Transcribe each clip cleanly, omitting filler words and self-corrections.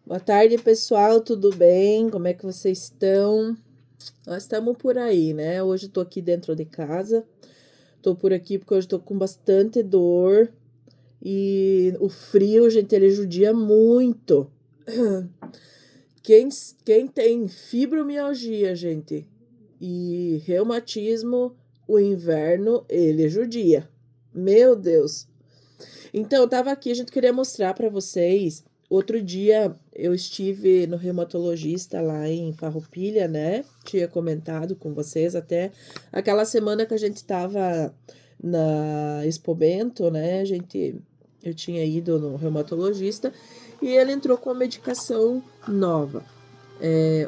Boa tarde, pessoal, tudo bem? Como é que vocês estão? Nós estamos por aí, né? Hoje eu tô aqui dentro de casa. Tô por aqui porque hoje tô com bastante dor e o frio, gente, ele judia muito. Quem, quem tem fibromialgia, gente, e reumatismo, o inverno, ele judia. Meu Deus. Então, eu tava aqui, a gente queria mostrar para vocês. Outro dia eu estive no reumatologista lá em Farroupilha, né? Tinha comentado com vocês até aquela semana que a gente tava na Expo Bento, né? Eu tinha ido no reumatologista e ele entrou com uma medicação nova.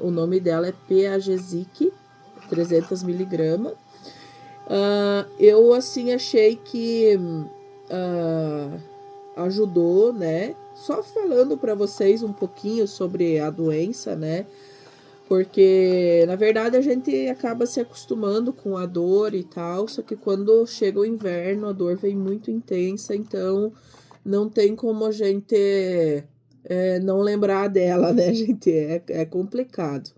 O nome dela é Peagesic, 300 miligramas. Eu, assim, achei que ajudou, né? Só falando para vocês um pouquinho sobre a doença, né? Porque, na verdade, a gente acaba se acostumando com a dor e tal, só que quando chega o inverno, a dor vem muito intensa, então não tem como a gente não lembrar dela, né, gente? É complicado.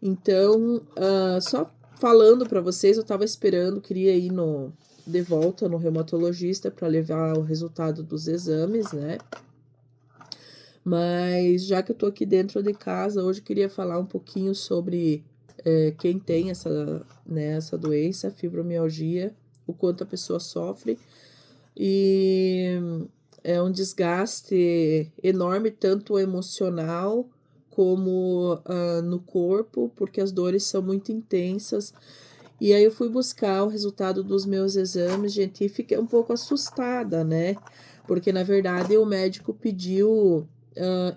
Então, só falando para vocês, eu tava esperando, queria ir de volta no reumatologista para levar o resultado dos exames, né? Mas já que eu tô aqui dentro de casa, hoje eu queria falar um pouquinho sobre quem tem essa doença, fibromialgia, o quanto a pessoa sofre. E é um desgaste enorme, tanto emocional como no corpo, porque as dores são muito intensas. E aí eu fui buscar o resultado dos meus exames, gente, e fiquei um pouco assustada, né? Porque na verdade o médico pediu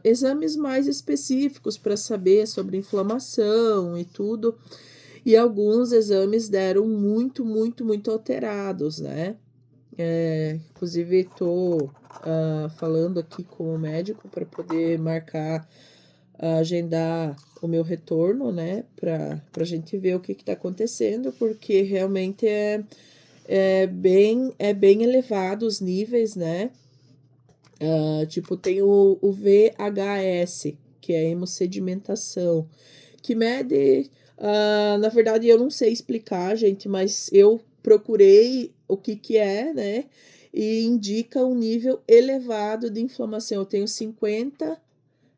exames mais específicos para saber sobre inflamação e tudo. E alguns exames deram muito, muito, muito alterados, né? Inclusive, estou falando aqui com o médico para poder agendar o meu retorno, né? Para a gente ver o que está acontecendo, porque realmente é bem elevado os níveis, né? Tipo, tem o VHS, que é a hemossedimentação, que mede. Na verdade, eu não sei explicar, gente, mas eu procurei o que é, né? E indica um nível elevado de inflamação. Eu tenho 50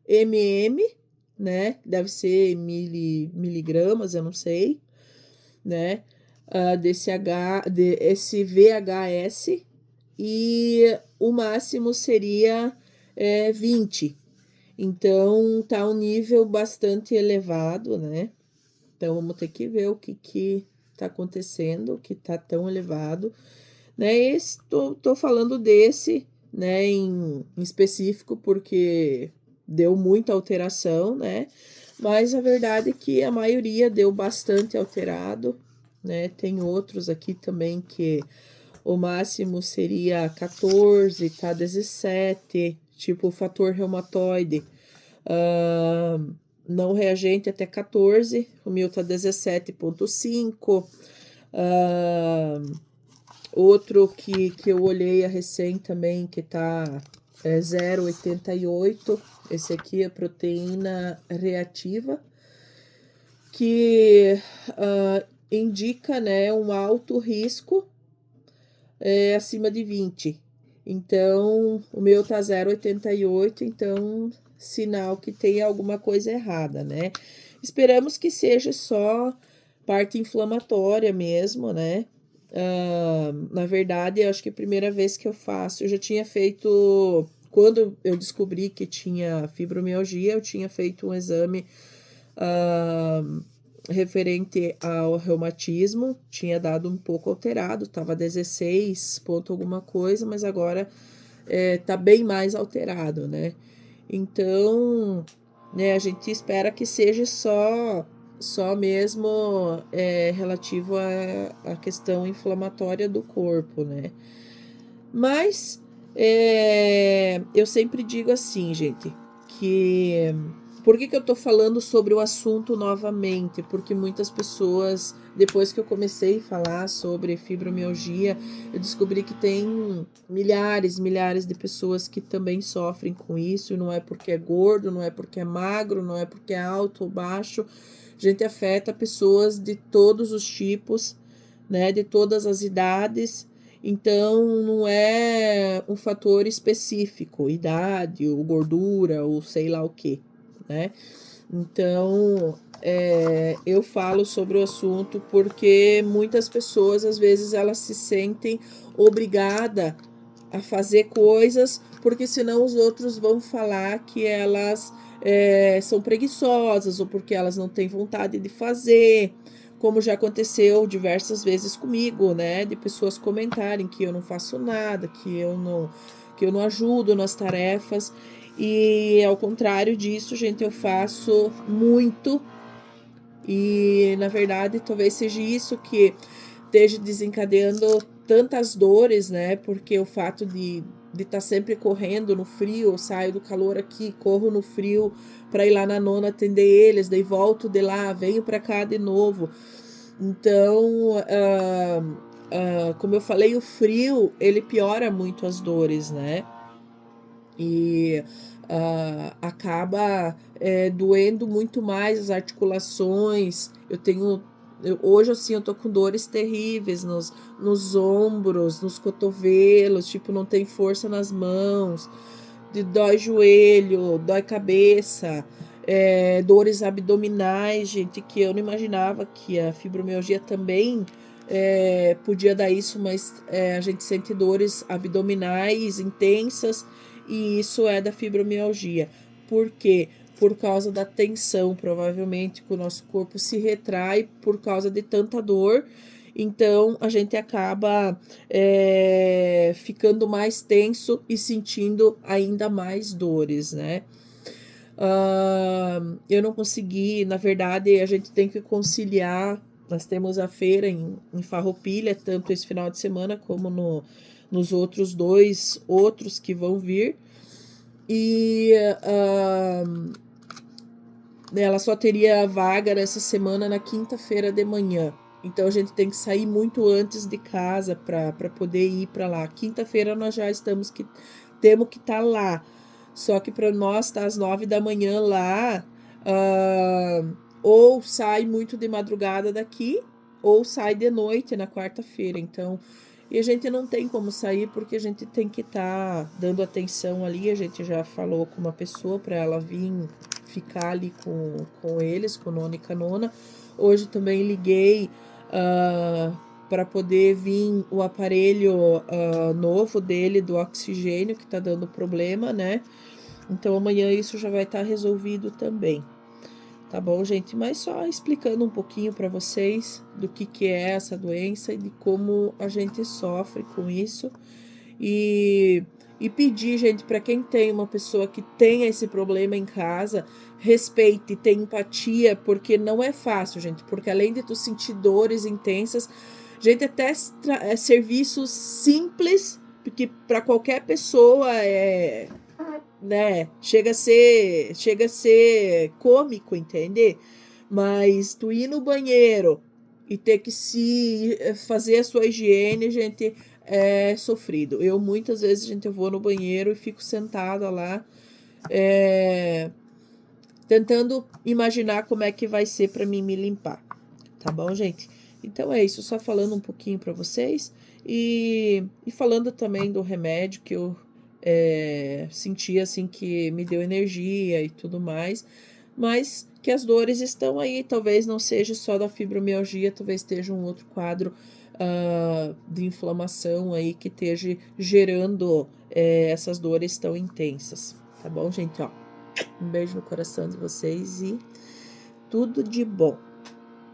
mm, né? Deve ser miligramas, eu não sei, né? Desse VHS, e o máximo seria 20. Então, tá um nível bastante elevado, né? Então, vamos ter que ver o que tá acontecendo, que tá tão elevado, né? Tô falando desse, né, em específico, porque deu muita alteração, né? Mas a verdade é que a maioria deu bastante alterado, né? Tem outros aqui também que o máximo seria 14, tá 17, tipo o fator reumatoide. Não reagente até 14, o meu tá 17,5. Outro que eu olhei a recém também, que tá 0,88. Esse aqui é proteína reativa, que indica, né, um alto risco acima de 20. Então, o meu tá 0,88, então sinal que tem alguma coisa errada, né? Esperamos que seja só parte inflamatória mesmo, né? Na verdade, eu acho que a primeira vez que eu faço, eu já tinha feito. Quando eu descobri que tinha fibromialgia, eu tinha feito um exame referente ao reumatismo, tinha dado um pouco alterado, estava 16 ponto alguma coisa, mas agora tá bem mais alterado, né? Então, né, a gente espera que seja só mesmo relativo à questão inflamatória do corpo, né? Mas eu sempre digo assim, gente, que Por que eu tô falando sobre o assunto novamente? Porque muitas pessoas, depois que eu comecei a falar sobre fibromialgia, eu descobri que tem milhares de pessoas que também sofrem com isso, e não é porque é gordo, não é porque é magro, não é porque é alto ou baixo. A gente afeta pessoas de todos os tipos, né, de todas as idades. Então, não é um fator específico, idade, ou gordura, ou sei lá o que, né? Então, eu falo sobre o assunto porque muitas pessoas, às vezes, elas se sentem obrigadas a fazer coisas, porque senão os outros vão falar que elas são preguiçosas, ou porque elas não têm vontade de fazer, como já aconteceu diversas vezes comigo, né? De pessoas comentarem que eu não faço nada, que eu não ajudo nas tarefas. E ao contrário disso, gente, eu faço muito. E na verdade, talvez seja isso que esteja desencadeando tantas dores, né? Porque o fato de estar sempre correndo no frio, eu saio do calor aqui, corro no frio para ir lá na nona atender eles, daí volto de lá, venho para cá de novo. Então, como eu falei, o frio ele piora muito as dores, né? E acaba doendo muito mais as articulações. Hoje, assim, eu tô com dores terríveis nos ombros, nos cotovelos, tipo, não tem força nas mãos, dói joelho, dói cabeça, dores abdominais, gente, que eu não imaginava que a fibromialgia também podia dar isso, mas a gente sente dores abdominais intensas, e isso é da fibromialgia. Por quê? Por causa da tensão, provavelmente, que o nosso corpo se retrai por causa de tanta dor. Então, a gente acaba ficando mais tenso e sentindo ainda mais dores, né? Eu não consegui, na verdade, a gente tem que conciliar. Nós temos a feira em Farroupilha, tanto esse final de semana como nos outros outros que vão vir. E ela só teria vaga nessa semana na quinta-feira de manhã. Então a gente tem que sair muito antes de casa para poder ir para lá. Quinta-feira nós já temos que estar lá. Só que para nós estar às 9 da manhã lá, ou sai muito de madrugada daqui, ou sai de noite na quarta-feira. Então, e a gente não tem como sair porque a gente tem que estar dando atenção ali. A gente já falou com uma pessoa para ela vir ficar ali com eles, com nona e canona. Hoje também liguei para poder vir o aparelho novo dele, do oxigênio, que tá dando problema, né? Então amanhã isso já vai estar resolvido também. Tá bom, gente? Mas só explicando um pouquinho para vocês do que é essa doença e de como a gente sofre com isso. E pedir, gente, para quem tem uma pessoa que tenha esse problema em casa, respeite, tenha empatia, porque não é fácil, gente. Porque além de tu sentir dores intensas, gente, até serviços simples, porque para qualquer pessoa né, chega a ser cômico, entende? Mas tu ir no banheiro e ter que se fazer a sua higiene, gente, é sofrido. Eu muitas vezes, gente, eu vou no banheiro e fico sentada lá, tentando imaginar como é que vai ser para mim me limpar. Tá bom, gente? Então é isso, só falando um pouquinho para vocês e falando também do remédio que eu senti assim que me deu energia e tudo mais, mas que as dores estão aí, talvez não seja só da fibromialgia, talvez esteja um outro quadro de inflamação aí que esteja gerando essas dores tão intensas, tá bom, gente? Ó, um beijo no coração de vocês e tudo de bom.